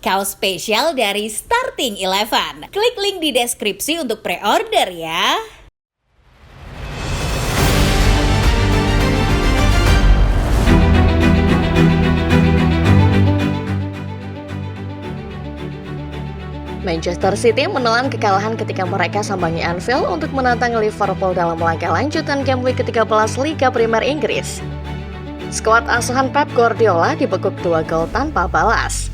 kaos spesial dari Starting Eleven. Klik link di deskripsi untuk pre-order ya. Manchester City menelan kekalahan ketika mereka sambangi Anfield untuk menantang Liverpool dalam laga lanjutan game week ke-13 Liga Primer Inggris. Skuad asuhan Pep Guardiola dibekuk 2 gol tanpa balas.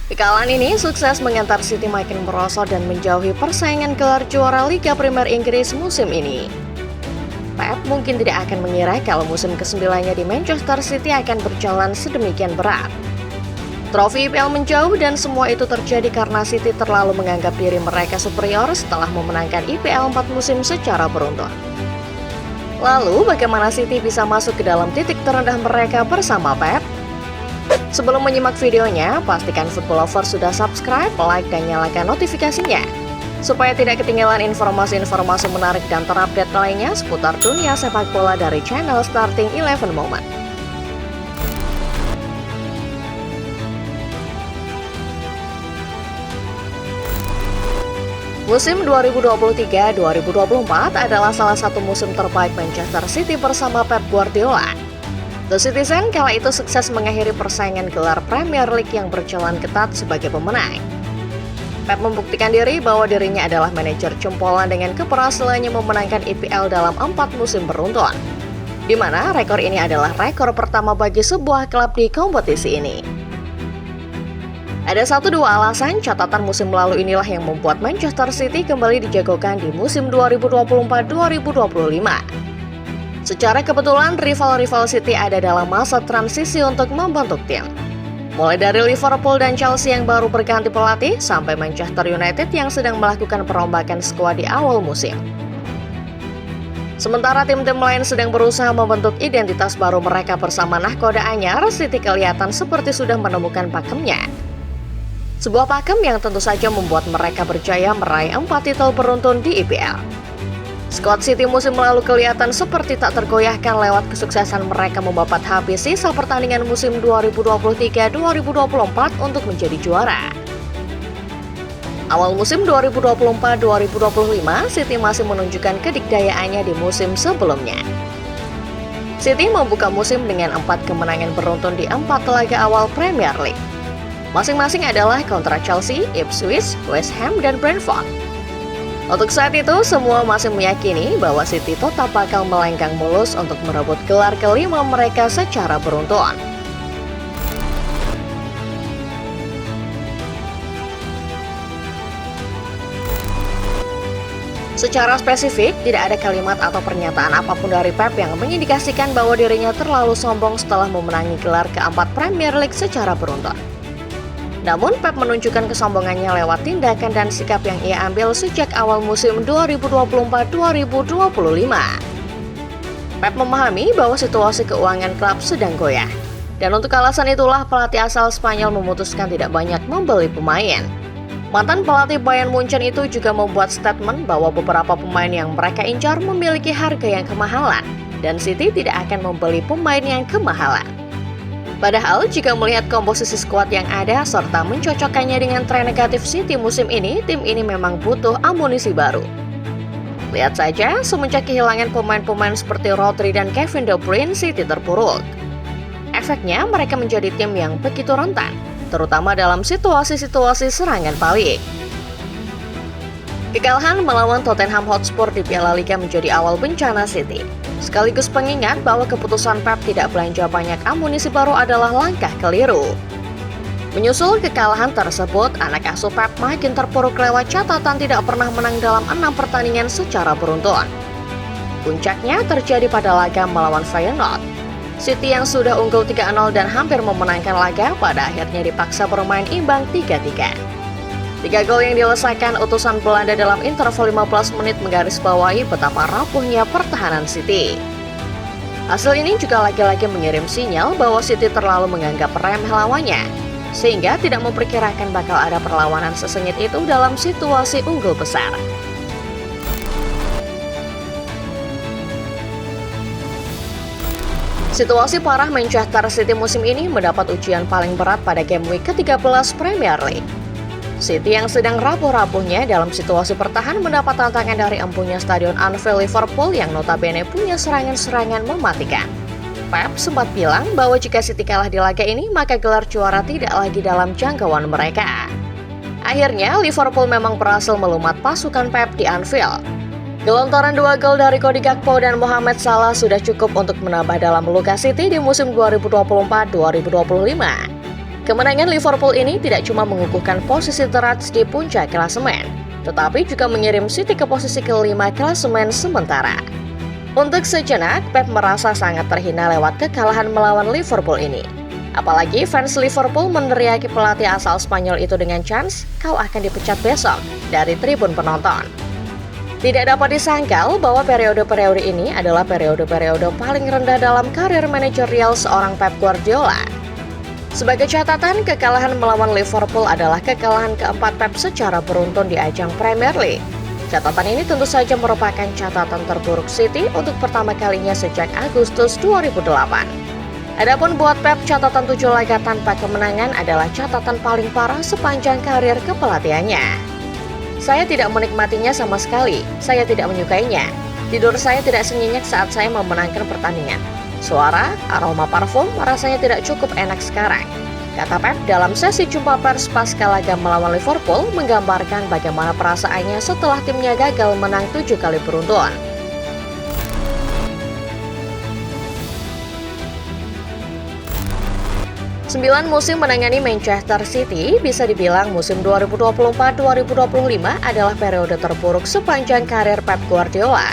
Kekalahan ini sukses mengantar City makin merosot dan menjauhi persaingan gelar juara Liga Primer Inggris musim ini. Pep mungkin tidak akan mengira kalau musim ke-9-nya di Manchester City akan berjalan sedemikian berat. Trofi IPL menjauh dan semua itu terjadi karena City terlalu menganggap diri mereka superior setelah memenangkan IPL 4 musim secara beruntun. Lalu bagaimana City bisa masuk ke dalam titik terendah mereka bersama Pep? Sebelum menyimak videonya, pastikan Football Lovers sudah subscribe, like, dan nyalakan notifikasinya supaya tidak ketinggalan informasi-informasi menarik dan terupdate lainnya seputar dunia sepak bola dari channel Starting Eleven Moment. Musim 2023-2024 adalah salah satu musim terbaik Manchester City bersama Pep Guardiola. The Citizen kala itu sukses mengakhiri persaingan gelar Premier League yang berjalan ketat sebagai pemenang. Pep membuktikan diri bahwa dirinya adalah manajer jempolan dengan keberhasilannya memenangkan IPL dalam 4 musim beruntun, di mana rekor ini adalah rekor pertama bagi sebuah klub di kompetisi ini. Ada 1-2 alasan catatan musim lalu inilah yang membuat Manchester City kembali dijagokan di musim 2024-2025. Secara kebetulan, rival-rival City ada dalam masa transisi untuk membentuk tim. Mulai dari Liverpool dan Chelsea yang baru berganti pelatih, sampai Manchester United yang sedang melakukan perombakan skuad di awal musim. Sementara tim-tim lain sedang berusaha membentuk identitas baru mereka bersama nahkoda anyar, City kelihatan seperti sudah menemukan pakemnya. Sebuah pakem yang tentu saja membuat mereka berjaya meraih 4 titel beruntun di IPL. Skuad City musim lalu kelihatan seperti tak tergoyahkan lewat kesuksesan mereka membabat habis sisa pertandingan musim 2023-2024 untuk menjadi juara. Awal musim 2024-2025, City masih menunjukkan kedikdayaannya di musim sebelumnya. City membuka musim dengan 4 kemenangan beruntun di 4 laga awal Premier League. Masing-masing adalah kontra Chelsea, Ipswich, West Ham, dan Brentford. Untuk saat itu, semua masih meyakini bahwa City tetap bakal melenggang mulus untuk merebut gelar kelima mereka secara beruntun. Secara spesifik, tidak ada kalimat atau pernyataan apapun dari Pep yang mengindikasikan bahwa dirinya terlalu sombong setelah memenangi gelar keempat Premier League secara beruntun. Namun, Pep menunjukkan kesombongannya lewat tindakan dan sikap yang ia ambil sejak awal musim 2024-2025. Pep memahami bahwa situasi keuangan klub sedang goyah. Dan untuk alasan itulah pelatih asal Spanyol memutuskan tidak banyak membeli pemain. Mantan pelatih Bayern Munchen itu juga membuat statement bahwa beberapa pemain yang mereka incar memiliki harga yang kemahalan, dan City tidak akan membeli pemain yang kemahalan. Padahal, jika melihat komposisi skuad yang ada serta mencocokkannya dengan tren negatif City musim ini, tim ini memang butuh amunisi baru. Lihat saja, semenjak kehilangan pemain-pemain seperti Rodri dan Kevin De Bruyne, City terpuruk. Efeknya, mereka menjadi tim yang begitu rentan, terutama dalam situasi-situasi serangan balik. Kekalahan melawan Tottenham Hotspur di Piala Liga menjadi awal bencana City. Sekaligus pengingat bahwa keputusan Pep tidak belanja banyak amunisi baru adalah langkah keliru. Menyusul kekalahan tersebut, anak asuh Pep makin terpuruk lewat catatan tidak pernah menang dalam 6 pertandingan secara beruntun. Puncaknya terjadi pada laga melawan Feyenoord. City yang sudah unggul 3-0 dan hampir memenangkan laga pada akhirnya dipaksa bermain imbang 3-3. 3 gol yang dilesakan utusan Belanda dalam interval 15 menit menggarisbawahi betapa rapuhnya pertahanan City. Hasil ini juga lagi-lagi mengirim sinyal bahwa City terlalu menganggap remeh lawannya, sehingga tidak memperkirakan bakal ada perlawanan sesengit itu dalam situasi unggul besar. Situasi parah Manchester City musim ini mendapat ujian paling berat pada game week ke-13 Premier League. City yang sedang rapuh-rapuhnya dalam situasi bertahan mendapat tantangan dari empunya stadion Anfield Liverpool yang notabene punya serangan-serangan mematikan. Pep sempat bilang bahwa jika City kalah di laga ini, maka gelar juara tidak lagi dalam jangkauan mereka. Akhirnya, Liverpool memang berhasil melumat pasukan Pep di Anfield. Gelontoran 2 gol dari Cody Gakpo dan Mohamed Salah sudah cukup untuk menambah dalam luka City di musim 2024-2025. Kemenangan Liverpool ini tidak cuma mengukuhkan posisi teratas di puncak klasemen, tetapi juga mengirim City ke posisi kelima klasemen sementara. Untuk sejenak, Pep merasa sangat terhina lewat kekalahan melawan Liverpool ini. Apalagi fans Liverpool meneriaki pelatih asal Spanyol itu dengan chance, kau akan dipecat besok, dari tribun penonton. Tidak dapat disangkal bahwa periode-periode ini adalah periode-periode paling rendah dalam karir manajerial seorang Pep Guardiola. Sebagai catatan, kekalahan melawan Liverpool adalah kekalahan keempat Pep secara beruntun di ajang Premier League. Catatan ini tentu saja merupakan catatan terburuk City untuk pertama kalinya sejak Agustus 2008. Adapun buat Pep, catatan 7 laga tanpa kemenangan adalah catatan paling parah sepanjang karir kepelatihannya. Saya tidak menikmatinya sama sekali, saya tidak menyukainya. Tidur saya tidak senyenyak saat saya memenangkan pertandingan. Suara, aroma parfum rasanya tidak cukup enak sekarang, kata Pep dalam sesi jumpa pers pasca laga melawan Liverpool menggambarkan bagaimana perasaannya setelah timnya gagal menang 7 kali beruntun. Sembilan musim menangani Manchester City, bisa dibilang musim 2024-2025 adalah periode terburuk sepanjang karir Pep Guardiola.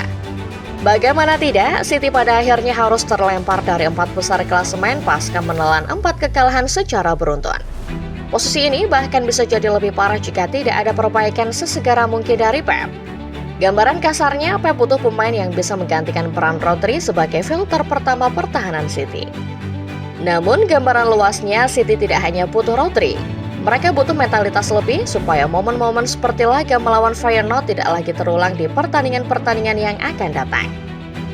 Bagaimana tidak, City pada akhirnya harus terlempar dari 4 besar klasemen pasca menelan 4 kekalahan secara beruntun. Posisi ini bahkan bisa jadi lebih parah jika tidak ada perbaikan sesegera mungkin dari Pep. Gambaran kasarnya, Pep butuh pemain yang bisa menggantikan peran Rodri sebagai filter pertama pertahanan City. Namun gambaran luasnya, City tidak hanya butuh Rodri. Mereka butuh mentalitas lebih supaya momen-momen seperti laga melawan Feyenoord tidak lagi terulang di pertandingan-pertandingan yang akan datang.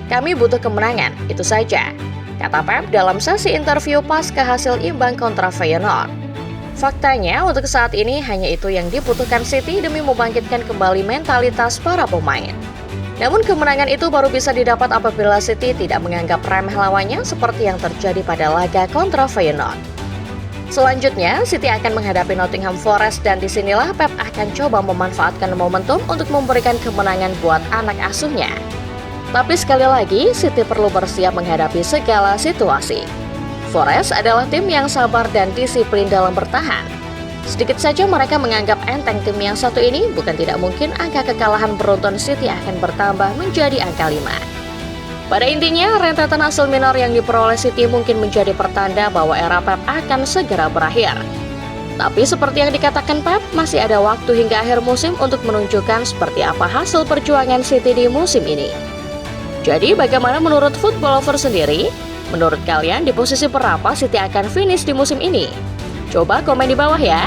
Kami butuh kemenangan, itu saja, kata Pep dalam sesi interview pasca hasil imbang kontra Feyenoord. Faktanya, untuk saat ini hanya itu yang dibutuhkan City demi membangkitkan kembali mentalitas para pemain. Namun kemenangan itu baru bisa didapat apabila City tidak menganggap remeh lawannya seperti yang terjadi pada laga kontra Feyenoord. Selanjutnya, City akan menghadapi Nottingham Forest dan disinilah Pep akan coba memanfaatkan momentum untuk memberikan kemenangan buat anak asuhnya. Tapi sekali lagi, City perlu bersiap menghadapi segala situasi. Forest adalah tim yang sabar dan disiplin dalam bertahan. Sedikit saja mereka menganggap enteng tim yang satu ini, bukan tidak mungkin angka kekalahan beruntun City akan bertambah menjadi angka 5. Pada intinya, rentetan hasil minor yang diperoleh City mungkin menjadi pertanda bahwa era Pep akan segera berakhir. Tapi seperti yang dikatakan Pep, masih ada waktu hingga akhir musim untuk menunjukkan seperti apa hasil perjuangan City di musim ini. Jadi bagaimana menurut Football Lover sendiri? Menurut kalian di posisi berapa City akan finish di musim ini? Coba komen di bawah ya.